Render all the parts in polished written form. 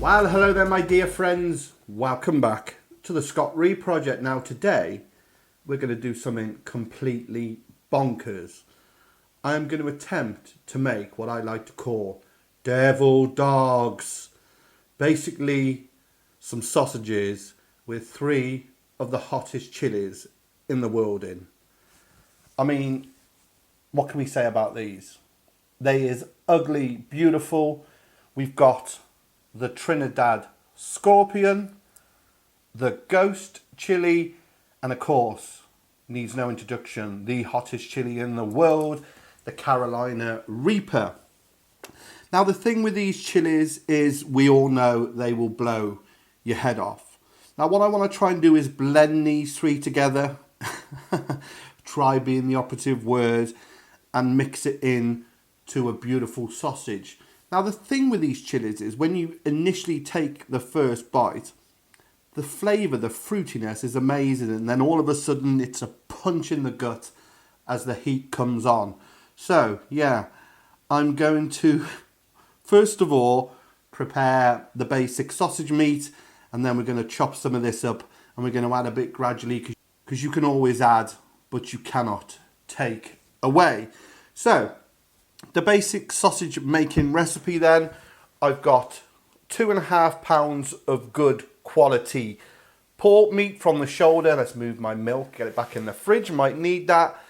Well, hello there my dear friends, welcome back to the Scott Ree project. Now today we're going to do something completely bonkers. I am going to attempt to make what I like to call devil dogs. Basically some sausages with 3 of the hottest chilies in the world in. I mean, what can we say about these? They is ugly, beautiful. We've got the Trinidad Scorpion, the Ghost Chili, and of course, needs no introduction, the hottest chili in the world, the Carolina Reaper. Now the thing with these chilies is we all know they will blow your head off. Now what I want to try and do is blend these 3 together, try being the operative word, and mix it in to a beautiful sausage. Now the thing with these chilies is when you initially take the first bite, the flavour, the fruitiness is amazing, and then all of a sudden it's a punch in the gut as the heat comes on. So yeah, I'm going to first of all prepare the basic sausage meat, and then we're going to chop some of this up and we're going to add a bit gradually, because you can always add but you cannot take away. So the basic sausage making recipe then, I've got 2.5 pounds of good quality pork meat from the shoulder. Let's move my milk, get it back in the fridge, might need that.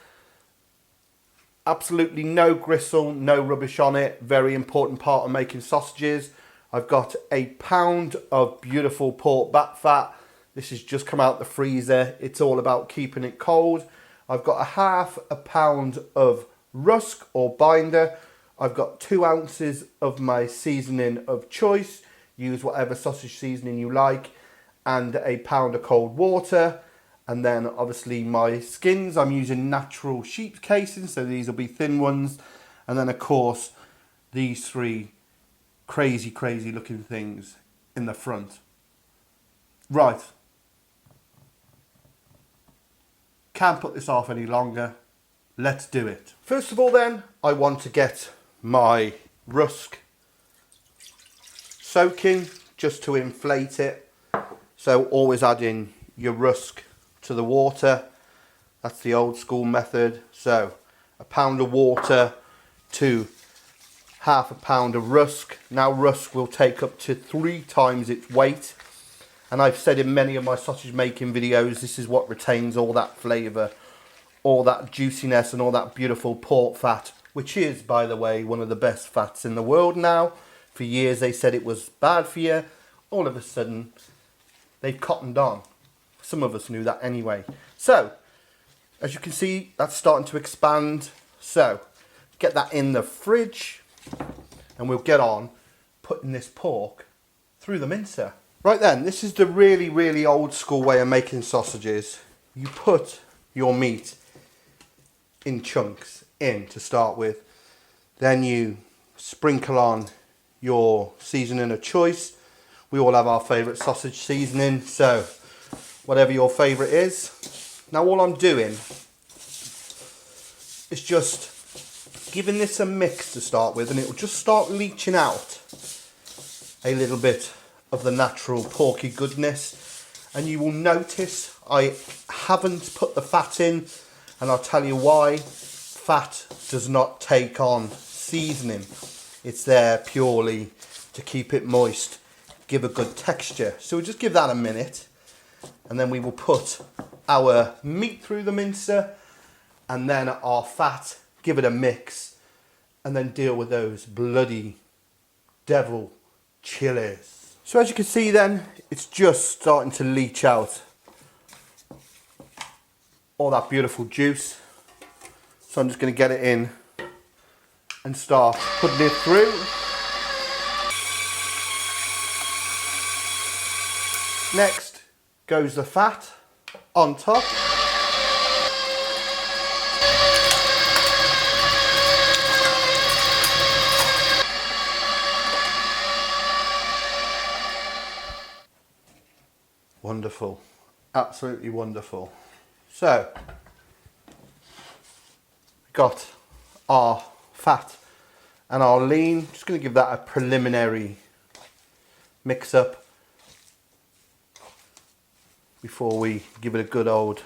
Absolutely no gristle, no rubbish on it, very important part of making sausages. I've got 1 pound of beautiful pork back fat. This has just come out the freezer, it's all about keeping it cold. I've got 1/2 pound of rusk or binder. I've got 2 ounces of my seasoning of choice, use whatever sausage seasoning you like, and 1 pound of cold water. And then obviously my skins, I'm using natural sheep casing, so these will be thin ones. And then of course these 3 crazy looking things in the front. Right, can't put this off any longer. Let's do it. First of all then, I want to get my rusk soaking just to inflate it. So always add in your rusk to the water. That's the old school method. So 1 pound of water to 1/2 pound of rusk. Now rusk will take up to 3 times its weight. And I've said in many of my sausage making videos, this is what retains all that flavour, all that juiciness and all that beautiful pork fat, which is, by the way, one of the best fats in the world now. For years they said it was bad for you. All of a sudden, they've cottoned on. Some of us knew that anyway. So, as you can see, that's starting to expand. So, get that in the fridge, and we'll get on putting this pork through the mincer. Right then, this is the really old school way of making sausages. You put your meat in chunks in to start with, then you sprinkle on your seasoning of choice. We all have our favourite sausage seasoning, so whatever your favourite is. Now all I'm doing is just giving this a mix to start with, and it will just start leaching out a little bit of the natural porky goodness. And you will notice I haven't put the fat in, and I'll tell you why. Fat does not take on seasoning. It's there purely to keep it moist, give a good texture. So we'll just give that a minute, and then we will put our meat through the mincer, and then our fat, give it a mix, and then deal with those bloody devil chilies. So as you can see then, it's just starting to leach out all that beautiful juice. So I'm just going to get it in and start putting it through. Next goes the fat on top. Wonderful, absolutely wonderful. So, got our fat and our lean. Just going to give that a preliminary mix up before we give it a good old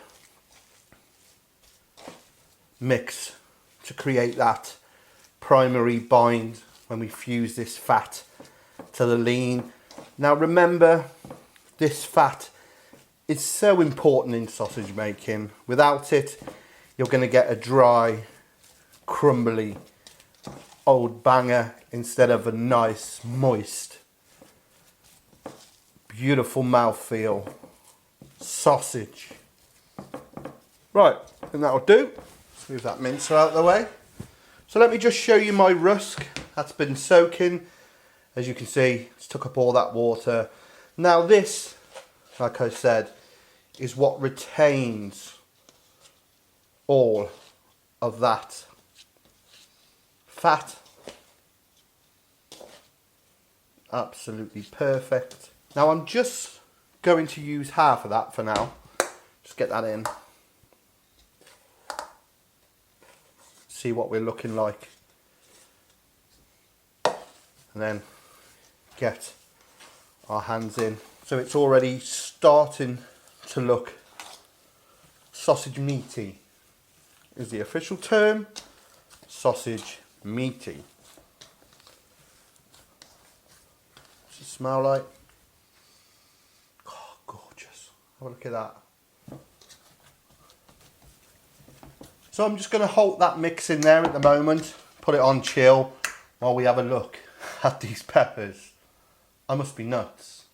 mix to create that primary bind when we fuse this fat to the lean. Now remember, this fat is so important in sausage making. Without it, you're going to get a dry, crumbly old banger instead of a nice, moist, beautiful mouthfeel sausage. Right, I think that'll do. Let's move that mincer out of the way. So let me just show you my rusk. That's been soaking. As you can see, it's took up all that water. Now this, like I said, is what retains all of that fat. Absolutely perfect. Now I'm just going to use half of that for now. Just get that in. See what we're looking like. And then get our hands in. So it's already starting to look sausage meaty is the official term. Sausage meaty. What's it smell like? Oh, gorgeous. Have a look at that. So I'm just going to hold that mix in there at the moment, put it on chill while we have a look at these peppers. I must be nuts.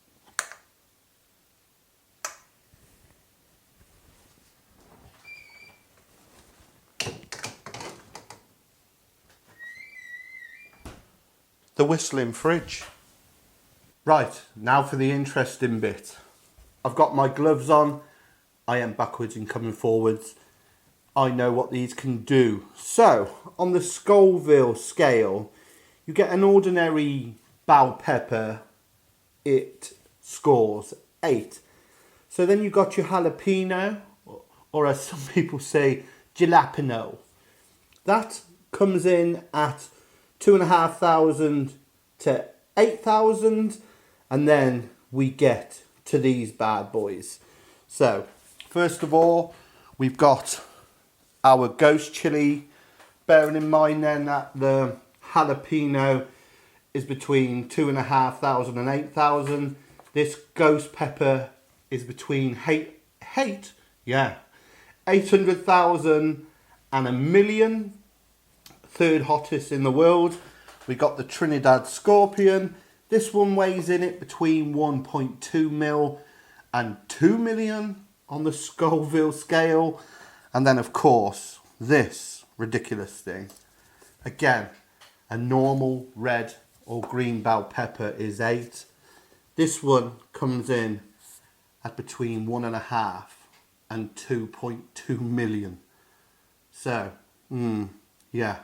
The whistling fridge. Right, now for the interesting bit. I've got my gloves on. I am backwards and coming forwards. I know what these can do. So, on the Scoville scale, you get an ordinary bell pepper, it scores 8. So then you've got your jalapeno, or as some people say, jalapeno. That comes in at 2,500 to 8,000, and then we get to these bad boys. So, first of all, we've got our ghost chili, bearing in mind then that the jalapeno is between 2,500 and 8,000. This ghost pepper is between 800,000 and 1,000,000. Third hottest in the world. We got the Trinidad Scorpion. This one weighs in it between 1.2 mil and 2 million on the Scoville scale. And then, of course, this ridiculous thing. Again, a normal red or green bell pepper is 8. This one comes in at between 1.5 and 2.2 million. So, yeah,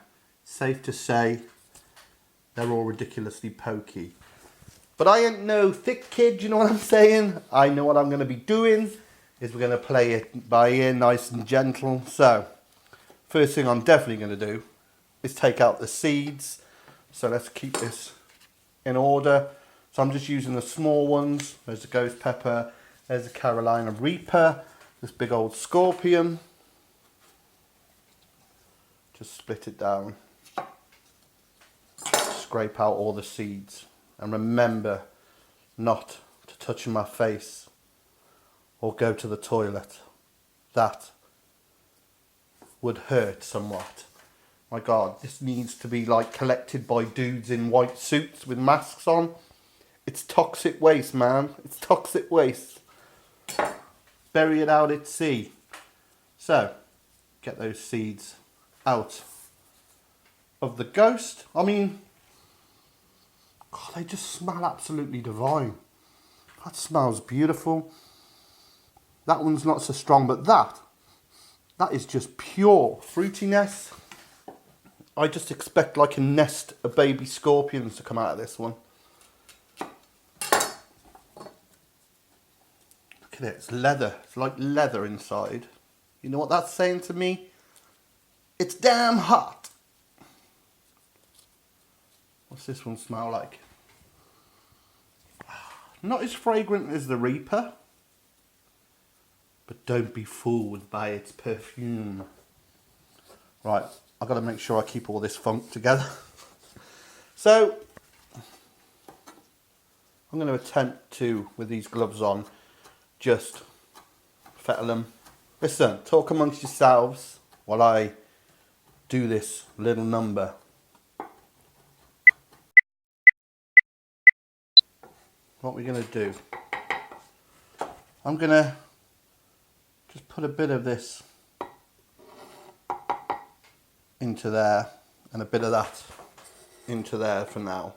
safe to say they're all ridiculously pokey. But I ain't no thick kid, you know what I'm saying? I know what I'm going to be doing. Is we're going to play it by ear, nice and gentle. So, first thing I'm definitely going to do is take out the seeds. So let's keep this in order. So I'm just using the small ones. There's the ghost pepper, there's the Carolina Reaper, this big old scorpion. Just split it down. Scrape out all the seeds. And remember not to touch my face or go to the toilet. That would hurt somewhat. My God, this needs to be like collected by dudes in white suits with masks on. It's toxic waste, man. It's toxic waste. Bury it out at sea. So, get those seeds out of the ghost. I mean, God, they just smell absolutely divine. That smells beautiful. That one's not so strong, but that is just pure fruitiness. I just expect like a nest of baby scorpions to come out of this one. Look at it, it's leather. It's like leather inside. You know what that's saying to me? It's damn hot. What's this one smell like? Not as fragrant as the Reaper, but don't be fooled by its perfume. Right, I've got to make sure I keep all this funk together. So, I'm going to attempt to, with these gloves on, just fettle them. Listen, talk amongst yourselves while I do this little number. What we're going to do, I'm going to just put a bit of this into there and a bit of that into there for now,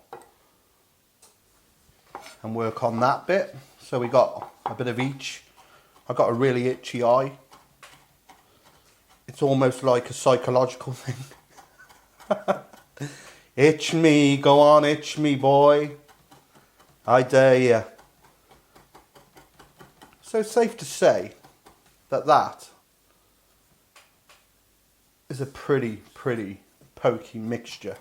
and work on that bit. So we got a bit of each. I've got a really itchy eye. It's almost like a psychological thing. Itch me, go on, itch me, boy. I dare you. So it's safe to say that that is a pretty pokey mixture.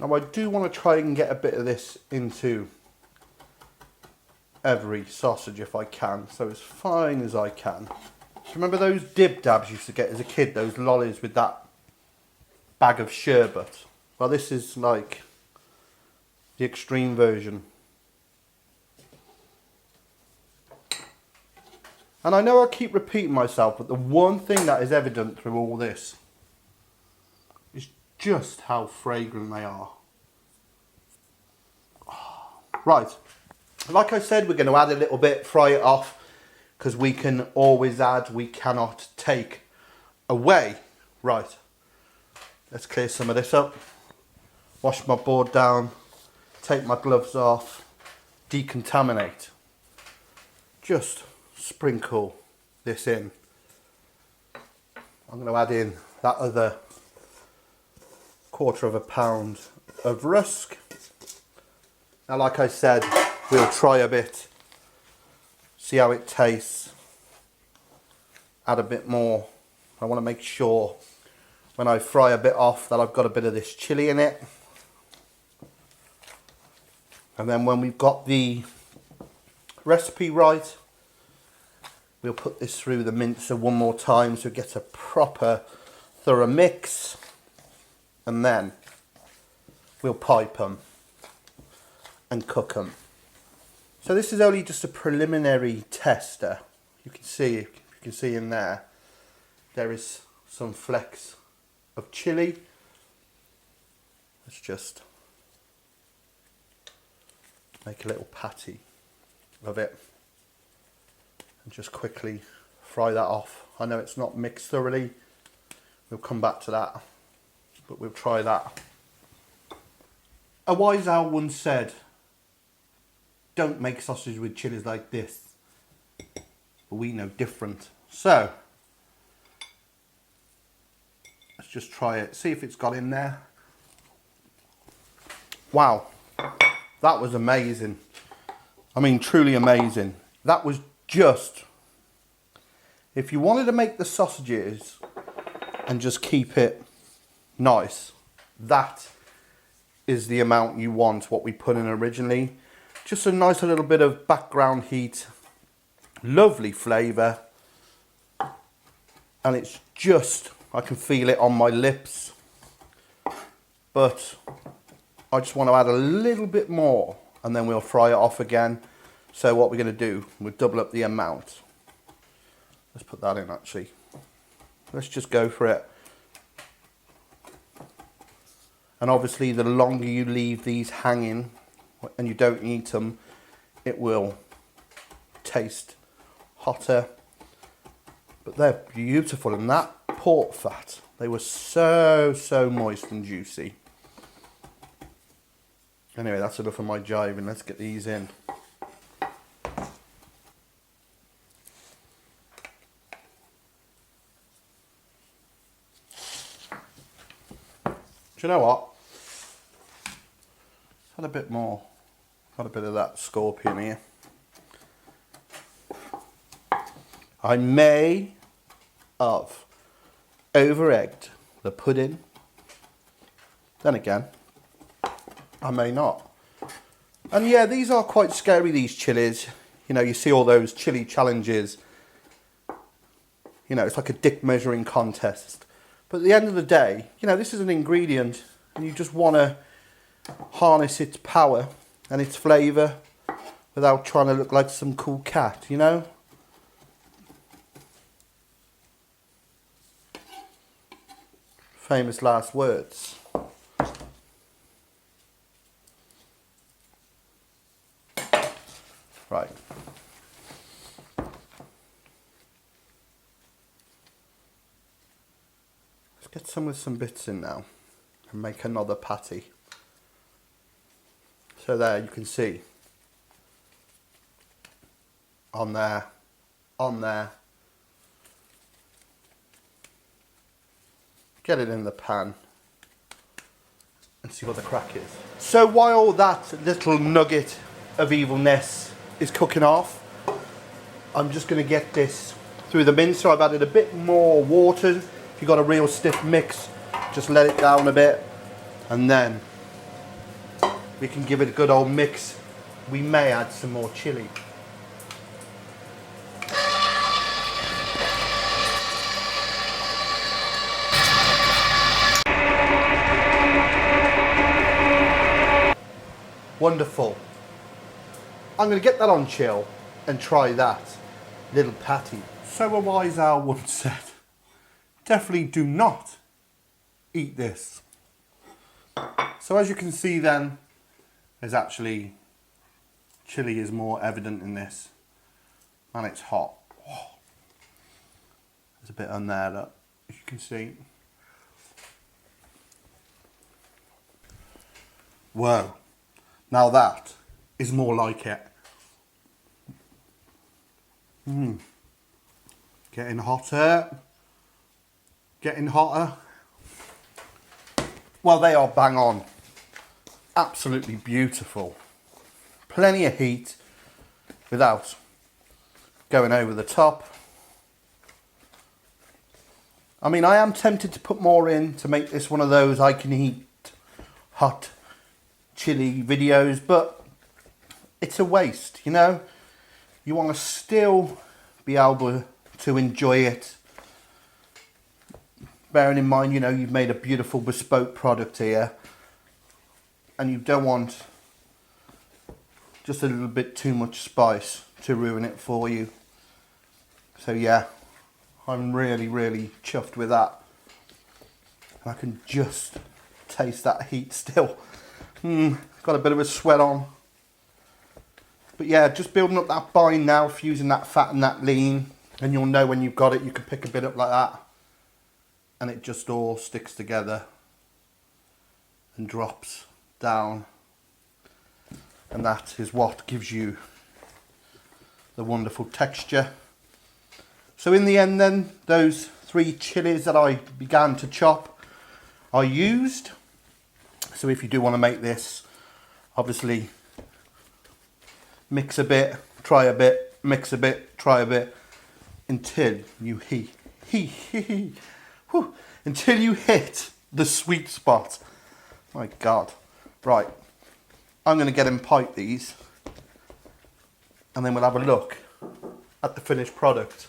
Now I do want to try and get a bit of this into every sausage if I can, so as fine as I can. Do you remember those dib dabs you used to get as a kid, those lollies with that bag of sherbet? Well, this is like the extreme version. And I know I keep repeating myself, but the one thing that is evident through all this is just how fragrant they are. Right, like I said, we're going to add a little bit, fry it off, because we can always add, we cannot take away. Right, let's clear some of this up. Wash my board down, take my gloves off, decontaminate. Just sprinkle this in. I'm going to add in that other 1/4 pound of rusk. Now, like I said, we'll try a bit, see how it tastes, add a bit more. I want to make sure when I fry a bit off that I've got a bit of this chilli in it. And then when we've got the recipe right, we'll put this through the mincer one more time so it gets a proper thorough mix, and then we'll pipe them and cook them. So this is only just a preliminary tester. You can see in there is some flecks of chilli. Let's just make a little patty of it and just quickly fry that off. I know it's not mixed thoroughly, we'll come back to that, but we'll try that. A wise owl once said, don't make sausage with chilies like this, but we know different. So let's just try it, see if it's got in there. Wow, that was amazing. I mean, truly amazing. That was just, if you wanted to make the sausages and just keep it nice, that is the amount you want, what we put in originally. Just a nice little bit of background heat, lovely flavour, and it's just, I can feel it on my lips, but I just want to add a little bit more and then we'll fry it off again. So what we're going to do, we'll double up the amount. Let's put that in actually. Let's just go for it. And obviously the longer you leave these hanging and you don't eat them, it will taste hotter. But they're beautiful, and that pork fat, they were so moist and juicy. Anyway, that's enough of my jiving. Let's get these in. Do you know what? Had a bit more. Had a bit of that scorpion here. I may have over-egged the pudding. Then again, I may not. And yeah, these are quite scary, these chilies. You know, you see all those chili challenges. You know, it's like a dick measuring contest. But at the end of the day, you know, this is an ingredient and you just want to harness its power and its flavour without trying to look like some cool cat, you know? Famous last words. Right. Let's get some bits in now and make another patty. So there you can see. On there. On there. Get it in the pan and see what the crack is. So while that little nugget of evilness is cooking off, I'm just going to get this through the mincer. I've added a bit more water. If you've got a real stiff mix, just let it down a bit and then we can give it a good old mix. We may add some more chilli. Wonderful. I'm going to get that on chill and try that little patty. So a wise owl once said, definitely do not eat this. So as you can see then, there's actually chilli is more evident in this and it's hot. Oh. There's a bit on there that you can see. Whoa. Now that is more like it. Getting hotter. Getting hotter. Well, they are bang on. Absolutely beautiful. Plenty of heat without going over the top. I mean, I am tempted to put more in to make this one of those I can eat hot chili videos, but it's a waste, you know. You want to still be able to enjoy it, bearing in mind, you know, you've made a beautiful bespoke product here and you don't want just a little bit too much spice to ruin it for you. So yeah, I'm really chuffed with that. I can just taste that heat still. Got a bit of a sweat on. But yeah, just building up that bind now, fusing that fat and that lean, and you'll know when you've got it. You can pick a bit up like that and it just all sticks together and drops down, and that is what gives you the wonderful texture. So in the end then, those 3 chilies that I began to chop are used. So if you do want to make this, obviously mix a bit, try a bit, mix a bit, try a bit, until you until you hit the sweet spot. My God. Right, I'm going to get and pipe these and then we'll have a look at the finished product.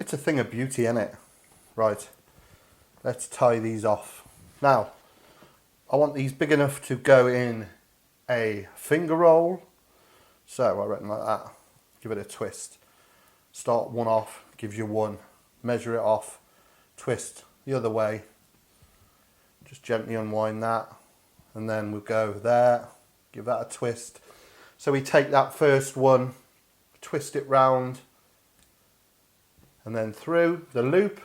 It's a thing of beauty, isn't it? Right, let's tie these off. Now, I want these big enough to go in a finger roll. So I reckon like that. Give it a twist. Start one off, gives you one. Measure it off, twist the other way. Just gently unwind that. And then we'll go there, give that a twist. So we take that first one, twist it round, and then through the loop.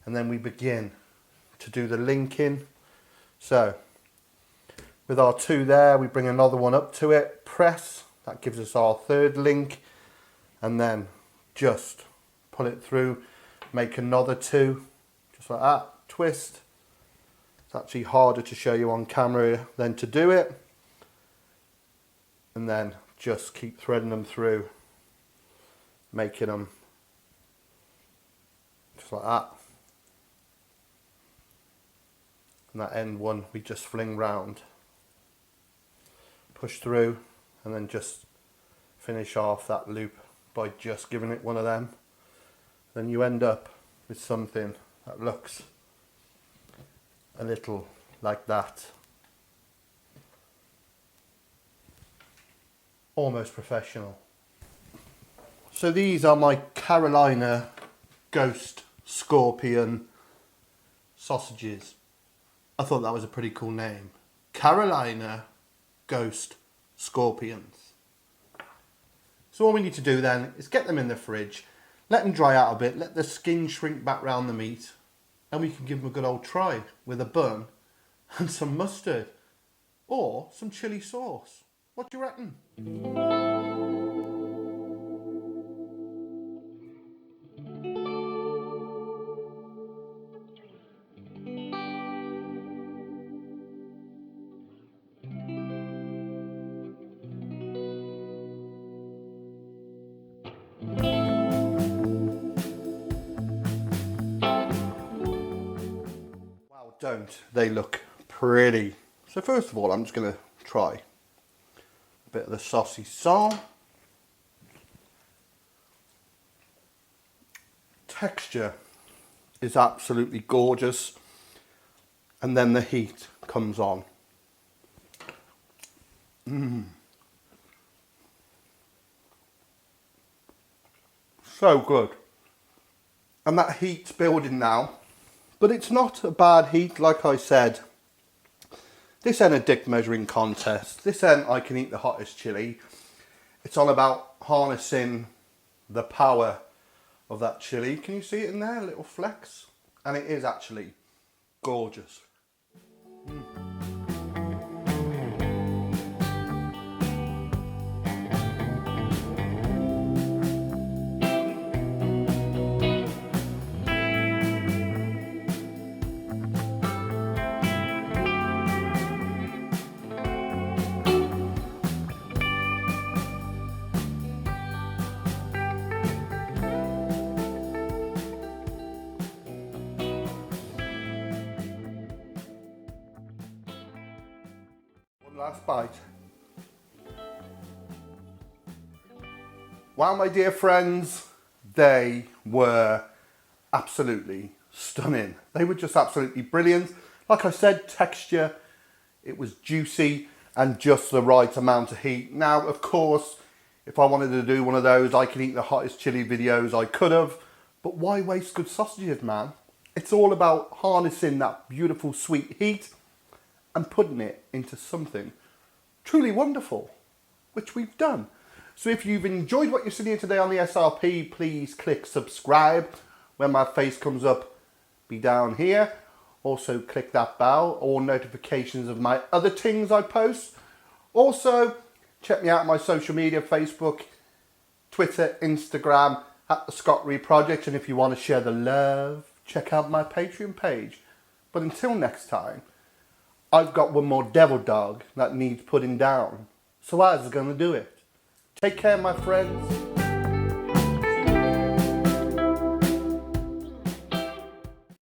And then we begin to do the linking. So with our 2 there, we bring another one up to it, press, that gives us our 3rd link, and then just pull it through, make another 2, just like that, twist. It's actually harder to show you on camera than to do it. And then just keep threading them through, making them just like that. And that end one we just fling round, push through, and then just finish off that loop by just giving it one of them. Then you end up with something that looks a little like that. Almost professional. So these are my Carolina Ghost Scorpion sausages. I thought that was a pretty cool name. Carolina Ghost Scorpions. So all we need to do then is get them in the fridge, let them dry out a bit, let the skin shrink back round the meat, and we can give them a good old try with a bun and some mustard or some chili sauce. What do you reckon? Wow, don't they look pretty? So first of all, I'm just going to try a bit of the saucisson. Texture is absolutely gorgeous, and then the heat comes on. So good. And that heat's building now, but it's not a bad heat. Like I said, this ain't a dick measuring contest. This ain't I can eat the hottest chili. It's all about harnessing the power of that chili. Can you see it in there? A little flecks. And it is actually gorgeous. Last bite. Wow, my dear friends, they were absolutely stunning. They were just absolutely brilliant. Like I said, texture, it was juicy and just the right amount of heat. Now, of course, if I wanted to do one of those I can eat the hottest chili videos, I could have, but why waste good sausages, man? It's all about harnessing that beautiful sweet heat and putting it into something truly wonderful, which we've done. So if you've enjoyed what you've seen here today on the SRP, please click subscribe. When my face comes up, be down here. Also click that bell, all notifications of my other things I post. Also, check me out on my social media, Facebook, Twitter, Instagram, at the Scott Reed Project. And if you want to share the love, check out my Patreon page. But until next time, I've got one more devil dog that needs putting down. So I was going to do it. Take care, my friends.